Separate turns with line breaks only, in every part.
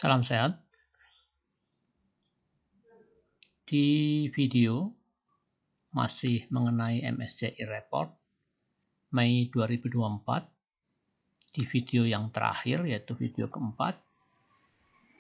Salam sehat. Di video masih mengenai MSCI Report Mei 2024, di video yang terakhir yaitu video keempat,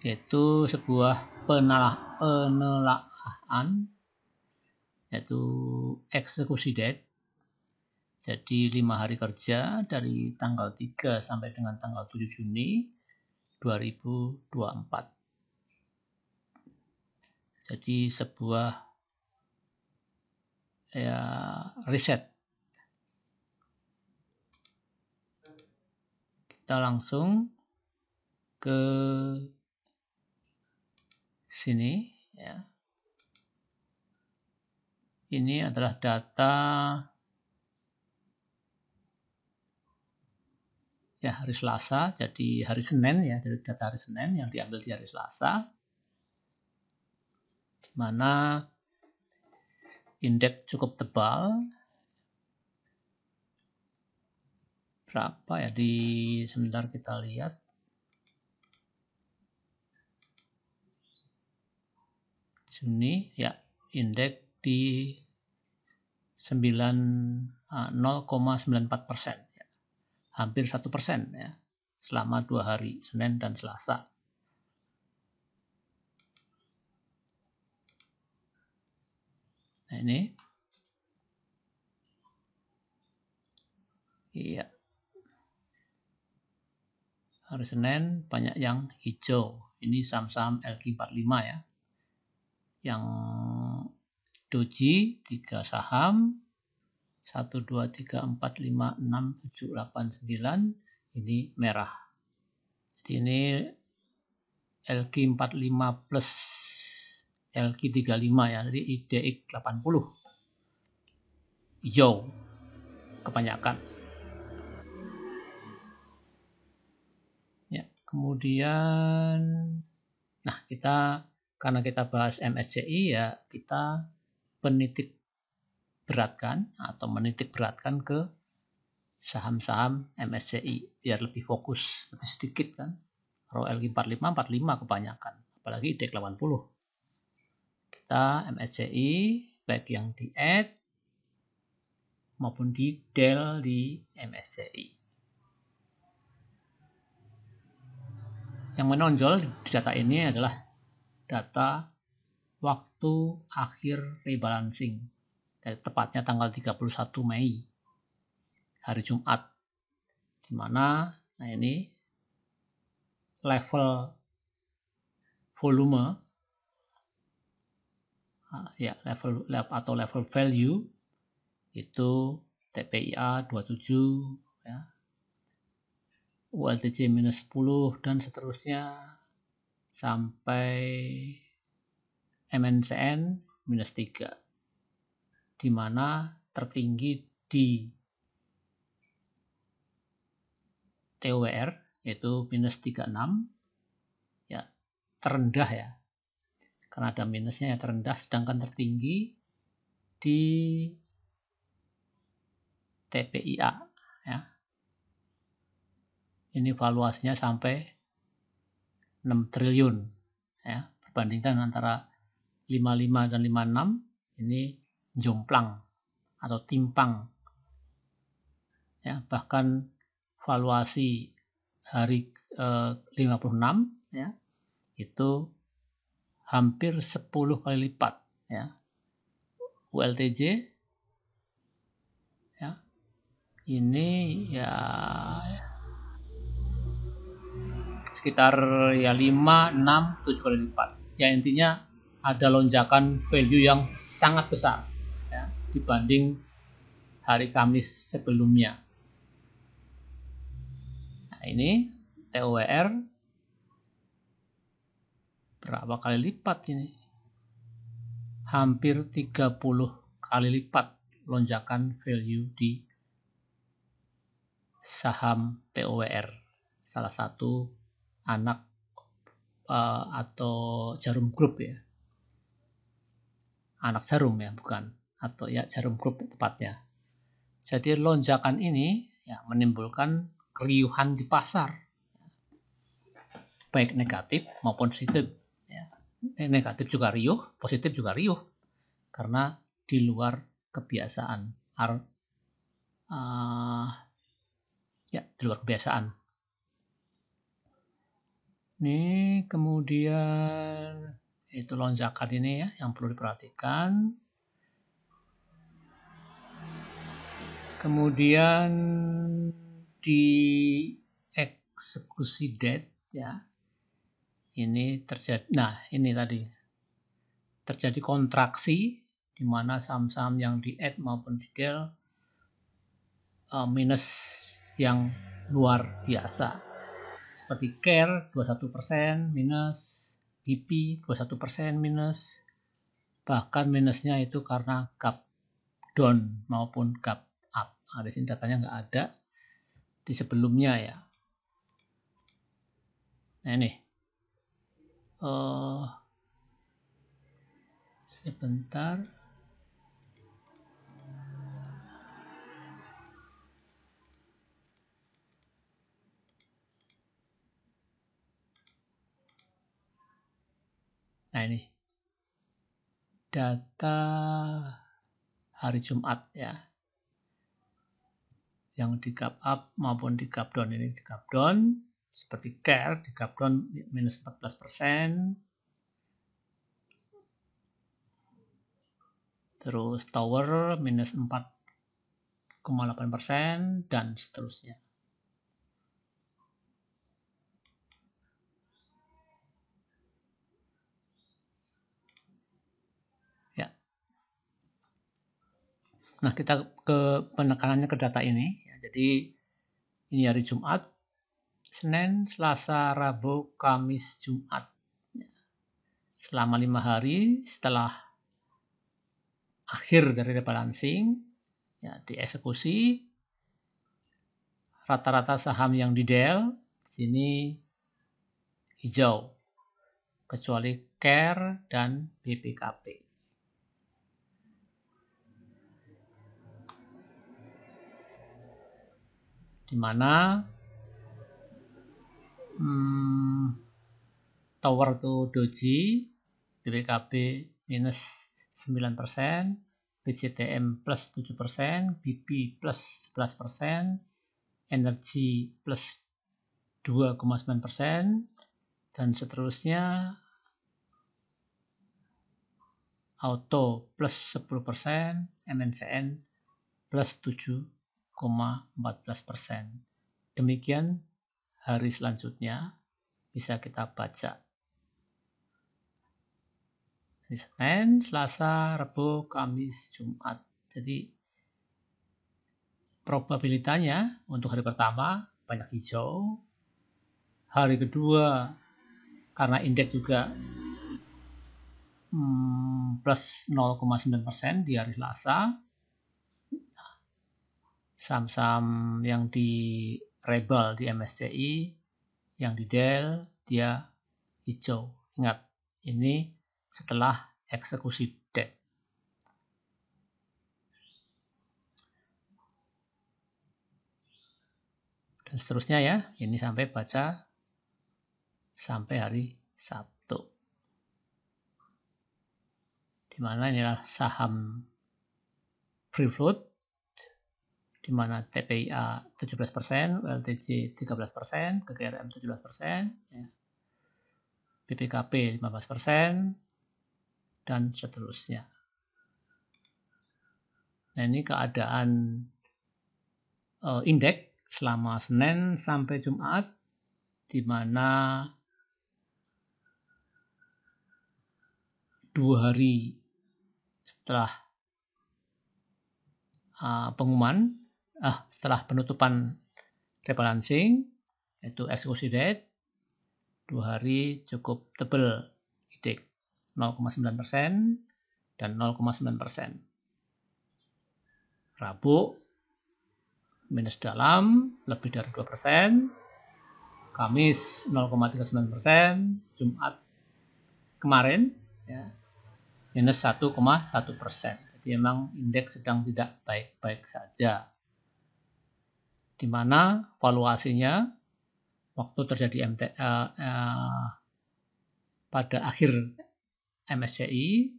yaitu sebuah penelaahan yaitu eksekusi date. Jadi 5 hari kerja dari tanggal 3 sampai dengan tanggal 7 Juni 2024. Jadi sebuah riset. Kita langsung ke sini ya. Ini adalah data ya hari Selasa, jadi hari Senin ya, jadi data hari Senin yang diambil di hari Selasa, di mana indeks cukup tebal. Berapa ya, sebentar kita lihat. Juni ya, indeks di 0,94%, ya. Hampir 1% ya, selama 2 hari, Senin dan Selasa. Nah ini, iya, hari Senin banyak yang hijau. Ini saham-saham LQ45 ya. Yang doji 3 saham, 1, 2, 3, 4, 5, 6, 7, 8, 9, ini merah. Jadi ini LQ45 plus LQ35 ya, jadi IDX 80. Hijau kebanyakan. Ya, kemudian karena kita bahas MSCI ya, kita menitik beratkan ke saham-saham MSCI biar lebih fokus, lebih sedikit kan. Kalau LQ45 kebanyakan, apalagi IDX 80. Kita MSCI baik yang di add maupun di del di MSCI. Yang menonjol di data ini adalah data waktu akhir rebalancing, tepatnya tanggal 31 Mei, hari Jumat, di mana ini level volume ya, level value itu TPIA 27 ya, ULTJ minus 10 dan seterusnya sampai MNCN minus 3, di mana tertinggi di TOWR yaitu minus 36 ya, terendah ya, karena ada minusnya ya, terendah, sedangkan tertinggi di TPIA ya. Ini valuasinya sampai 6 triliun ya, perbandingan antara 55 dan 56 ini jomplang atau timpang ya, bahkan valuasi hari 56 ya itu hampir 10 kali lipat ya. ULTJ ya, ini ya sekitar ya 5, 6, 7 kali lipat. Ya intinya ada lonjakan value yang sangat besar ya, dibanding hari Kamis sebelumnya. Nah ini TOWR berapa kali lipat ini? Hampir 30 kali lipat lonjakan value di saham TOWR, salah satu anak atau Jarum Group ya, anak Jarum ya, bukan, atau ya Jarum Group tepatnya. Jadi lonjakan ini ya menimbulkan keriuhan di pasar. baik negatif maupun positif. Ya. Negatif juga riuh, positif juga riuh, karena di luar kebiasaan. Ya, di luar kebiasaan. Ini kemudian itu lonjakan ini ya yang perlu diperhatikan. Kemudian di eksekusi date ya. Ini terjadi, nah ini tadi terjadi kontraksi di mana saham-saham yang di add maupun di del minus yang luar biasa. Seperti CARE 21% minus, BP 21% minus, bahkan minusnya itu karena gap down maupun gap up. Nah, di sini datanya nggak ada di sebelumnya ya. Nah ini sebentar. Nah ini data hari Jumat ya, yang di gap up maupun di gap down. Ini di gap down seperti CARE di gap down minus 14%, terus Tower minus 4,8% dan seterusnya. Ya. Nah, kita ke penekanannya ke data ini. Ya, jadi ini hari Jumat, Senin, Selasa, Rabu, Kamis, Jumat. Selama 5 hari setelah akhir dari rebalancing, ya, dieksekusi, rata-rata saham yang di del di sini hijau, kecuali CARE dan BPKP. Di mana Tower itu doji, BPKB minus 9%, BCTM plus 7%, BP plus 11%, energi plus 2,9%, dan seterusnya auto plus 10%, MNCN plus 7,14%. Demikian hari selanjutnya bisa kita baca. Senin, Selasa, Rabu, Kamis, Jumat. Jadi probabilitasnya untuk hari pertama banyak hijau. Hari kedua karena indeks juga plus 0,9% di hari Selasa. Saham-saham yang di rebel di MSCI, yang di del dia hijau. Ingat, ini setelah eksekusi date. Dan seterusnya ya, ini sampai baca sampai hari Sabtu. Di mana inilah saham free float, di mana TPIA 17%, LTJ 13%, GGRM 17%, ya. BPKP 15%, dan seterusnya. Nah, ini keadaan indeks selama Senin sampai Jumat, di mana 2 hari setelah pengumuman, setelah penutupan rebalancing, yaitu eksekusi date, 2 hari cukup tebal indeks 0,9% dan 0,9%. Rabu minus dalam lebih dari 2%, Kamis 0,39%, Jumat kemarin ya, minus 1,1%. Jadi memang indeks sedang tidak baik-baik saja. Di mana valuasinya waktu terjadi pada akhir MSCI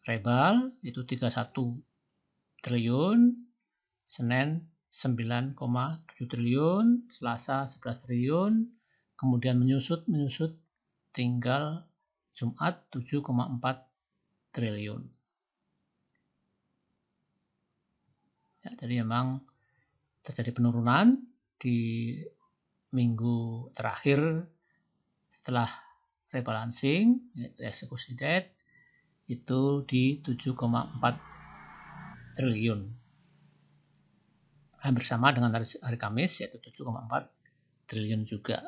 rebal itu 31 triliun, Senin 9,7 triliun, Selasa 11 triliun, kemudian menyusut tinggal Jumat 7,4 triliun. Ya, jadi memang terjadi penurunan di minggu terakhir setelah rebalancing, yaitu eksekusi debt itu di 7,4 triliun. Hampir sama dengan hari Kamis, yaitu 7,4 triliun juga.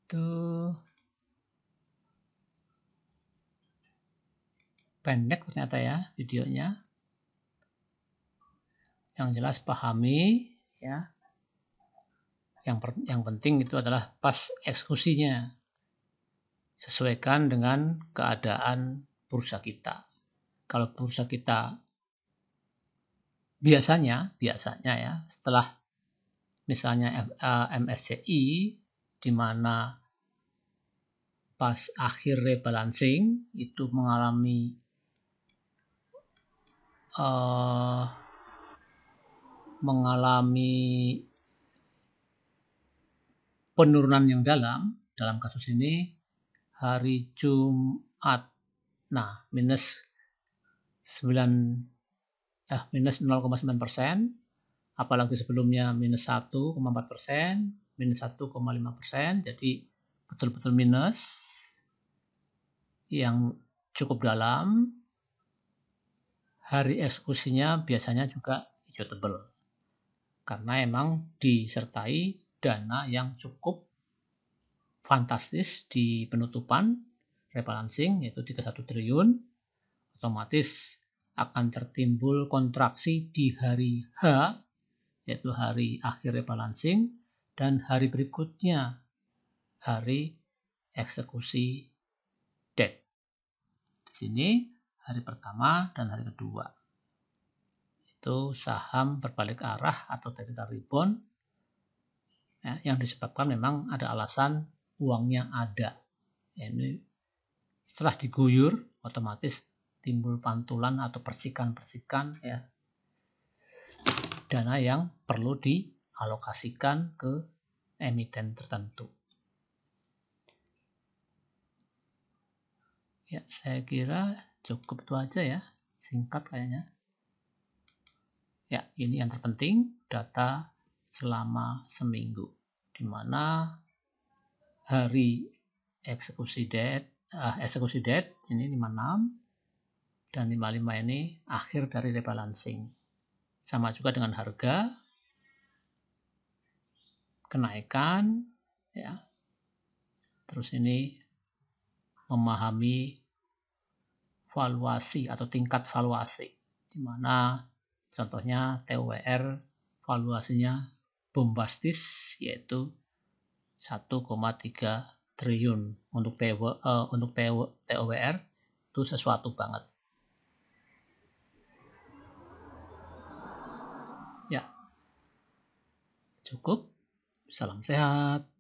Itu pendek ternyata ya videonya. Yang jelas pahami ya. Yang penting itu adalah pas eksekusinya. Sesuaikan dengan keadaan bursa kita. Kalau bursa kita biasanya ya setelah misalnya MSCI di mana pas akhir rebalancing itu mengalami penurunan yang dalam kasus ini hari Jumat, nah minus 0,9%, apalagi sebelumnya minus 1,4%, minus 1,5%, jadi betul-betul minus yang cukup dalam. Hari eksekusinya biasanya juga hijau tebal karena emang disertai dana yang cukup fantastis di penutupan rebalancing yaitu 31 triliun. Otomatis akan tertimbul kontraksi di hari H yaitu hari akhir rebalancing dan hari berikutnya hari eksekusi debt. Di sini hari pertama dan hari kedua itu saham berbalik arah atau technical rebound ya, yang disebabkan memang ada alasan uangnya ada. Ya, ini setelah diguyur otomatis timbul pantulan atau percikan-percikan ya dana yang perlu dialokasikan ke emiten tertentu. Ya, saya kira cukup itu aja ya, singkat kayaknya. Ya, ini yang terpenting, data selama seminggu, di mana hari eksekusi debt ini 56 dan 55 ini akhir dari rebalancing. Sama juga dengan harga, kenaikan, ya. Terus ini memahami valuasi atau tingkat valuasi, di mana contohnya TWR valuasinya bombastis yaitu 1,3 triliun untuk TWR itu sesuatu banget. Ya, cukup. Salam sehat.